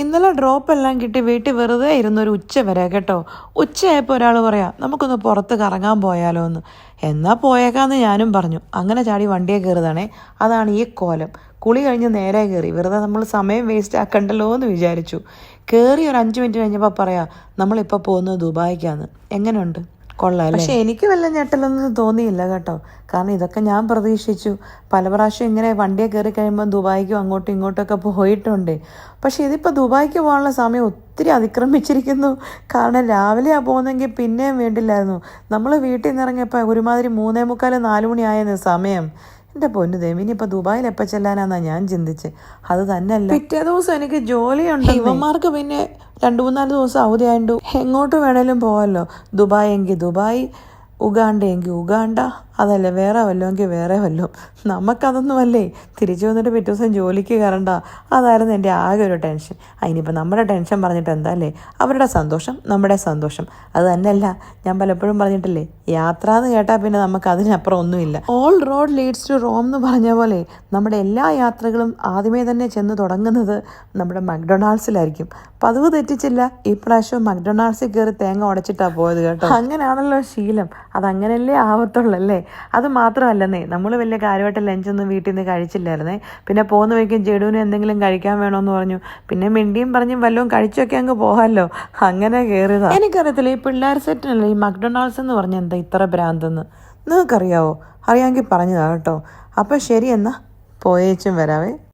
ഇന്നലെ ഡ്രോപ്പ് എല്ലാം കിട്ടി വീട്ടിൽ വെറുതെ ഇരുന്നൊരു ഉച്ച വരെ കേട്ടോ. ഉച്ചയായപ്പോൾ ഒരാൾ പറയാം നമുക്കൊന്ന് പുറത്ത് കറങ്ങാൻ പോയാലോ എന്ന്. എന്നാൽ പോയേക്കാന്ന് ഞാനും പറഞ്ഞു. അങ്ങനെ ചാടി വണ്ടിയെ കയറുതാണേ. അതാണ് ഈ കോലം. കുളി കഴിഞ്ഞ് നേരെ കയറി. വെറുതെ നമ്മൾ സമയം വേസ്റ്റ് ആക്കണ്ടല്ലോ എന്ന് വിചാരിച്ചു. കയറി ഒരു 5 മിനിറ്റ് കഴിഞ്ഞപ്പോൾ പറയാം നമ്മളിപ്പോൾ പോകുന്നത് ദുബായിക്കാന്ന്. എങ്ങനെയുണ്ട്? കൊള്ളാം. പക്ഷെ എനിക്ക് വല്ല ഞെട്ടലൊന്നും തോന്നിയില്ല കേട്ടോ. കാരണം ഇതൊക്കെ ഞാൻ പ്രതീക്ഷിച്ചു. പല പ്രാവശ്യം ഇങ്ങനെ വണ്ടിയെ കയറി കഴിയുമ്പോൾ ദുബായിക്കും അങ്ങോട്ടും ഇങ്ങോട്ടൊക്കെ പോയിട്ടുണ്ട്. പക്ഷെ ഇതിപ്പോൾ ദുബായിക്ക് പോകാനുള്ള സമയം ഒത്തിരി അതിക്രമിച്ചിരിക്കുന്നു. കാരണം രാവിലെയാണ് പോകുന്നതെങ്കിൽ പിന്നെയും വേണ്ടില്ലായിരുന്നു. നമ്മൾ വീട്ടിൽ നിന്ന് ഇറങ്ങിയപ്പോൾ ഒരുമാതിരി 3:45 4 മണി ആയെന്ന് സമയം. എൻ്റെ പൊന്നു ദേവി, ഇനിയിപ്പോൾ ദുബായിൽ എപ്പോൾ ചെല്ലാനാണെന്നാണ് ഞാൻ ചിന്തിച്ച്. അത് തന്നെയല്ല, പിറ്റേ ദിവസം എനിക്ക് ജോലിയുണ്ട്. ഇവന്മാർക്ക് പിന്നെ 2-3 ദിവസം അവധി ആയതുകൊണ്ട് എങ്ങോട്ട് വേണേലും പോകാമല്ലോ. ദുബായ് എങ്കിൽ ദുബായ്, ഉഗാണ്ട എങ്കിൽ ഉഗാണ്ട, അതല്ലേ വേറെ വല്ലോ എങ്കിൽ വേറെ വല്ലോ. നമുക്കതൊന്നുമല്ലേ. തിരിച്ചു വന്നിട്ട് പിറ്റേ ദിവസം ജോലിക്ക് കയറണ്ട. അതായിരുന്നു എൻ്റെ ആകെ ഒരു ടെൻഷൻ. അതിനിപ്പോൾ നമ്മുടെ ടെൻഷൻ പറഞ്ഞിട്ട് എന്താ അല്ലേ? അവരുടെ സന്തോഷം നമ്മുടെ സന്തോഷം. അത് തന്നെയല്ല, ഞാൻ പലപ്പോഴും പറഞ്ഞിട്ടില്ലേ, യാത്ര എന്ന് കേട്ടാൽ പിന്നെ നമുക്ക് അതിനപ്പുറം ഒന്നുമില്ല. All road leads to Rome എന്ന് പറഞ്ഞ പോലെ നമ്മുടെ എല്ലാ യാത്രകളും ആദ്യമേ തന്നെ ചെന്ന് തുടങ്ങുന്നത് നമ്മുടെ മക്ഡൊണാൾഡ്സിലായിരിക്കും. പതിവ് തെറ്റിച്ചില്ല, ഈ പ്രാവശ്യം മക്ഡൊണാൾഡ്സിൽ കയറി തേങ്ങ ഉടച്ചിട്ടാണ് പോയത് കേട്ടോ. അങ്ങനെയാണല്ലോ ശീലം. അതങ്ങനല്ലേ ആവത്തുള്ളല്ലേ. അത് മാത്രമല്ലെന്നേ, നമ്മൾ വലിയ കാര്യമായിട്ട് ലഞ്ചൊന്നും വീട്ടിൽ നിന്ന് കഴിച്ചില്ലായിരുന്നേ. പിന്നെ പോകുന്ന വയ്ക്കും ജഡുവിന് എന്തെങ്കിലും കഴിക്കാൻ വേണമെന്ന് പറഞ്ഞു. പിന്നെ മിണ്ടിയും പറഞ്ഞും വല്ലതും കഴിച്ചൊക്കെ അങ്ങ് പോകാമല്ലോ. അങ്ങനെ കയറിയതാണ്. എനിക്കറിയത്തില്ല, ഈ പിള്ളേർ സെറ്റിനല്ലേ ഈ മക്ഡൊണാൾഡ്സ് എന്ന് പറഞ്ഞാൽ എന്താ ഇത്ര ഭ്രാന്തെന്ന്. നിങ്ങൾക്കറിയാവോ? അറിയാമെങ്കിൽ പറഞ്ഞതാണ് കേട്ടോ. അപ്പം ശരി, എന്നാൽ പോയേച്ചും വരാവേ.